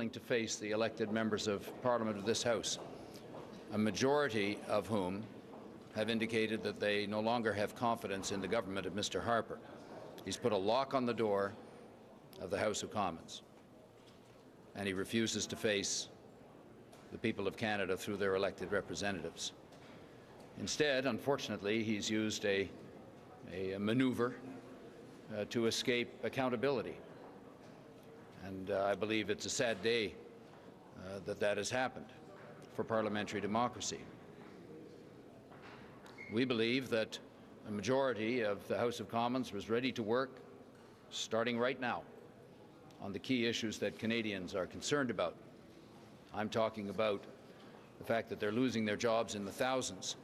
willing to face the elected members of Parliament of this House, a majority of whom have indicated that they no longer have confidence in the government of Mr. Harper. He's put a lock on the door of the House of Commons, and he refuses to face the people of Canada through their elected representatives. Instead, unfortunately, he's used a maneuver to escape accountability. And I believe it's a sad day that has happened for parliamentary democracy. We believe that a majority of the House of Commons was ready to work, starting right now, on the key issues that Canadians are concerned about. I'm talking about the fact that they're losing their jobs in the thousands,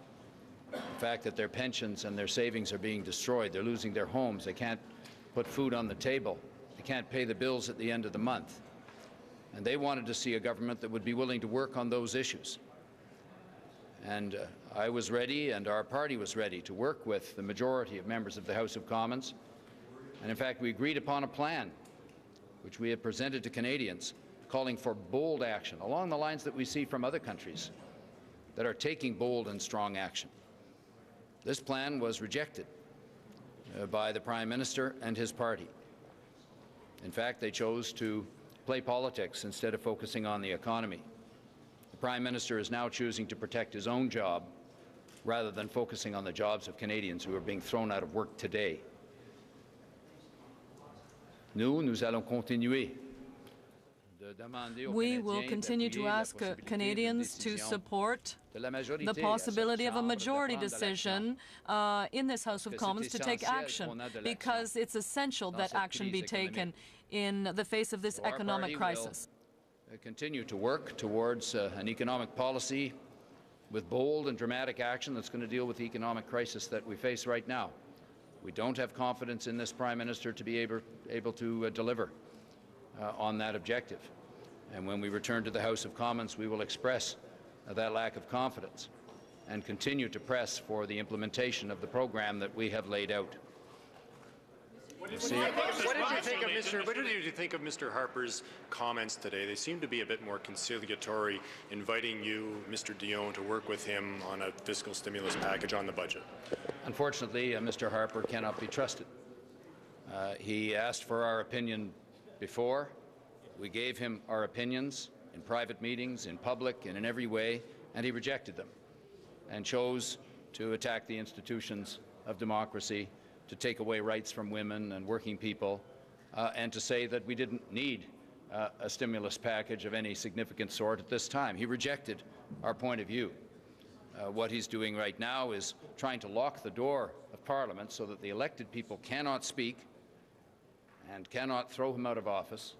the fact that their pensions and their savings are being destroyed, they're losing their homes, they can't put food on the table, they can't pay the bills at the end of the month. And they wanted to see a government that would be willing to work on those issues. And I was ready, and our party was ready, to work with the majority of members of the House of Commons. And in fact, we agreed upon a plan which we have presented to Canadians, calling for bold action, along the lines that we see from other countries that are taking bold and strong action. This plan was rejected by the Prime Minister and his party. In fact, they chose to play politics instead of focusing on the economy. The Prime Minister is now choosing to protect his own job rather than focusing on the jobs of Canadians who are being thrown out of work today. Nous allons continuer. We will continue to ask Canadians to support the possibility of a majority decision in this House of Commons to take action, because it's essential that action be taken in the face of this economic crisis. Continue to work towards an economic policy with bold and dramatic action that's going to deal with the economic crisis that we face right now. We don't have confidence in this Prime Minister to be able to deliver on that objective. And when we return to the House of Commons, we will express that lack of confidence and continue to press for the implementation of the program that we have laid out. What did you think of Mr. Harper's comments today? They seem to be a bit more conciliatory, inviting you, Mr. Dion, to work with him on a fiscal stimulus package on the budget. Unfortunately, Mr. Harper cannot be trusted. He asked for our opinion before. We gave him our opinions in private meetings, in public, and in every way, and he rejected them and chose to attack the institutions of democracy, to take away rights from women and working people, and to say that we didn't need a stimulus package of any significant sort at this time. He rejected our point of view. What he's doing right now is trying to lock the door of Parliament so that the elected people cannot speak and cannot throw him out of office,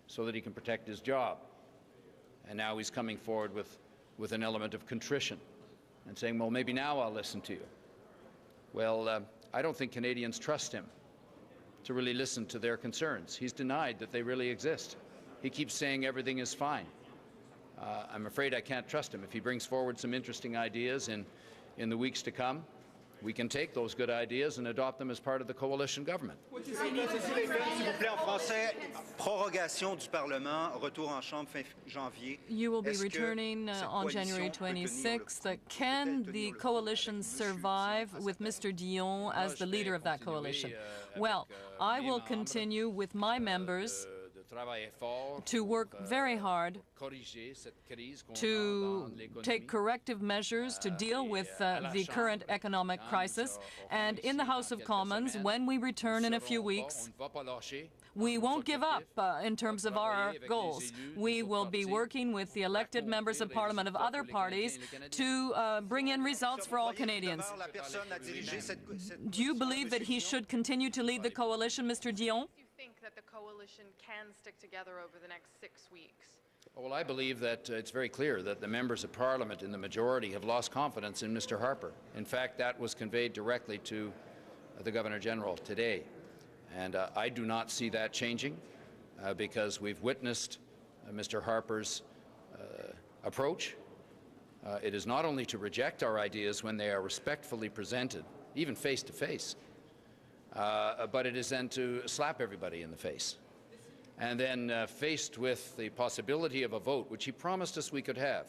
so that he can protect his job. And now he's coming forward with an element of contrition and saying, well, maybe now I'll listen to you. Well, I don't think Canadians trust him to really listen to their concerns. He's denied that they really exist. He keeps saying everything is fine. I'm afraid I can't trust him. If he brings forward some interesting ideas in the weeks to come, we can take those good ideas and adopt them as part of the coalition government. You will be returning on January 26th. Can the coalition survive with Mr. Dion as the leader of that coalition? Well, I will continue with my members to work very hard to take corrective measures to deal with the current economic crisis. And in the House of Commons, when we return in a few weeks, we won't give up in terms of our goals. We will be working with the elected members of Parliament of other parties to bring in results for all Canadians. Do you believe that he should continue to lead the coalition, Mr. Dion? Think that the coalition can stick together over the next 6 weeks? Well, I believe that it's very clear that the members of Parliament in the majority have lost confidence in Mr. Harper. In fact, that was conveyed directly to the Governor-General today. And I do not see that changing because we've witnessed Mr. Harper's approach. It is not only to reject our ideas when they are respectfully presented, even face-to-face, but it is then to slap everybody in the face and then faced with the possibility of a vote, which he promised us we could have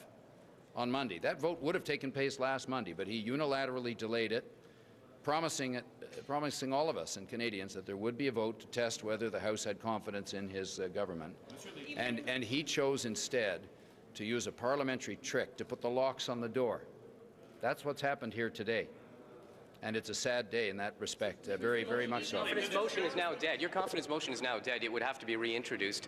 on Monday. That vote would have taken place last Monday, but he unilaterally delayed it, promising all of us and Canadians that there would be a vote to test whether the House had confidence in his government. And he chose instead to use a parliamentary trick to put the locks on the door. That's what's happened here today. And it's a sad day in that respect, very, very much so. Your confidence motion is now dead. Your confidence motion is now dead. It would have to be reintroduced.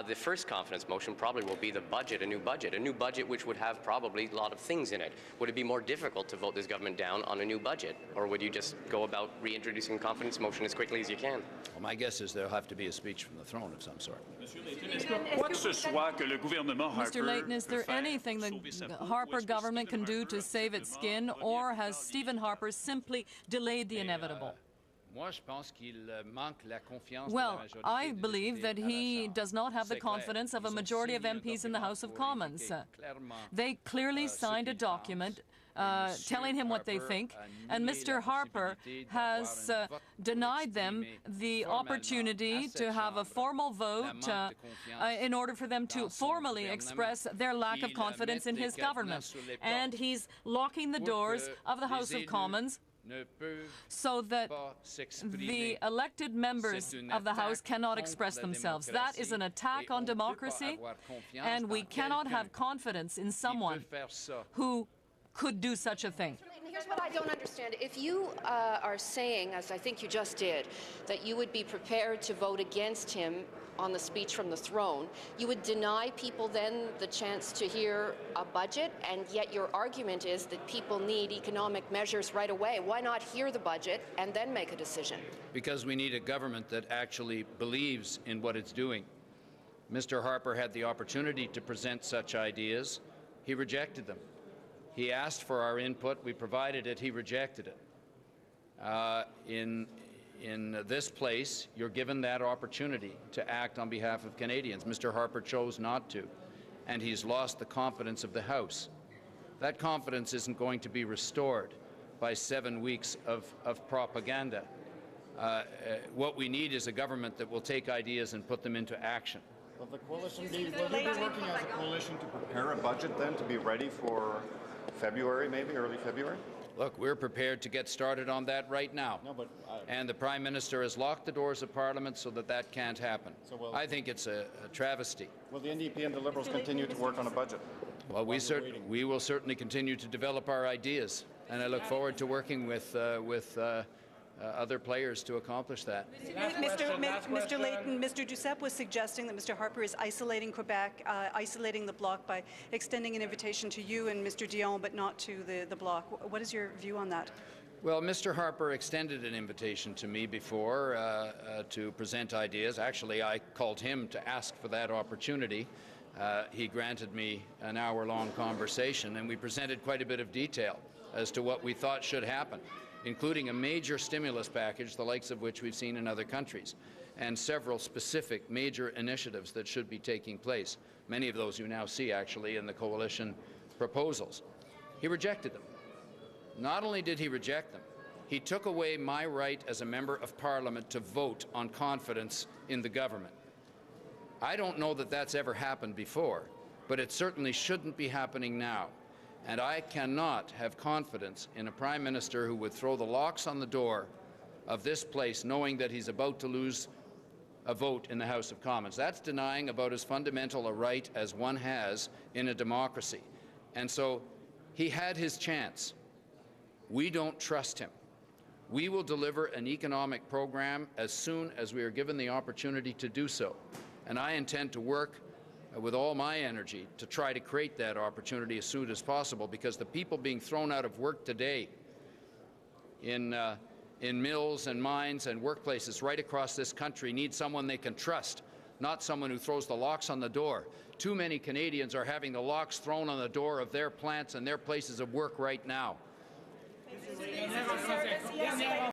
The first confidence motion probably will be the budget, a new budget which would have probably a lot of things in it. Would it be more difficult to vote this government down on a new budget? Or would you just go about reintroducing confidence motion as quickly as you can? Well, my guess is there'll have to be a speech from the throne of some sort. Mr. Layton, is there anything the Harper government can do to save its skin, or has Stephen Harper simply delayed the inevitable? Well, I believe that he does not have the confidence of a majority of MPs in the House of Commons. They clearly signed a document telling him what they think, and Mr. Harper has denied them the opportunity to have a formal vote in order for them to formally express their lack of confidence in his government. And he's locking the doors of the House of Commons so that the elected members of the House cannot express themselves. That is an attack on democracy, and we cannot have confidence in someone who could do such a thing. Here's what I don't understand. If you are saying, as I think you just did, that you would be prepared to vote against him on the speech from the throne, you would deny people then the chance to hear a budget, and yet your argument is that people need economic measures right away. Why not hear the budget and then make a decision? Because we need a government that actually believes in what it's doing. Mr. Harper had the opportunity to present such ideas. He rejected them. He asked for our input. We provided it. He rejected it. In this place, you're given that opportunity to act on behalf of Canadians. Mr. Harper chose not to, and he's lost the confidence of the House. That confidence isn't going to be restored by 7 weeks of propaganda. What we need is a government that will take ideas and put them into action. Will the coalition will you be working as a coalition to prepare a budget then to be ready for February, maybe early February? Look, we're prepared to get started on that right now. No, but and the Prime Minister has locked the doors of Parliament so that can't happen. So I think it's a travesty. Will the NDP and the Liberals continue to work on a budget? Well, we will certainly continue to develop our ideas, and I look forward to working with other players to accomplish that. Mr. Layton, Mr. Duceppe was suggesting that Mr. Harper is isolating Quebec, isolating the Bloc by extending an invitation to you and Mr. Dion, but not to the Bloc. What is your view on that? Well, Mr. Harper extended an invitation to me before to present ideas. Actually, I called him to ask for that opportunity. He granted me an hour-long conversation, and we presented quite a bit of detail as to what we thought should happen, including a major stimulus package, the likes of which we've seen in other countries, and several specific major initiatives that should be taking place. Many of those you now see, actually, in the coalition proposals. He rejected them. Not only did he reject them, he took away my right as a member of Parliament to vote on confidence in the government. I don't know that that's ever happened before, but it certainly shouldn't be happening now. And I cannot have confidence in a Prime Minister who would throw the locks on the door of this place knowing that he's about to lose a vote in the House of Commons. That's denying about as fundamental a right as one has in a democracy. And so he had his chance. We don't trust him. We will deliver an economic program as soon as we are given the opportunity to do so. And I intend to work with all my energy to try to create that opportunity as soon as possible, because the people being thrown out of work today in mills and mines and workplaces right across this country need someone they can trust, not someone who throws the locks on the door. Too many Canadians are having the locks thrown on the door of their plants and their places of work right now.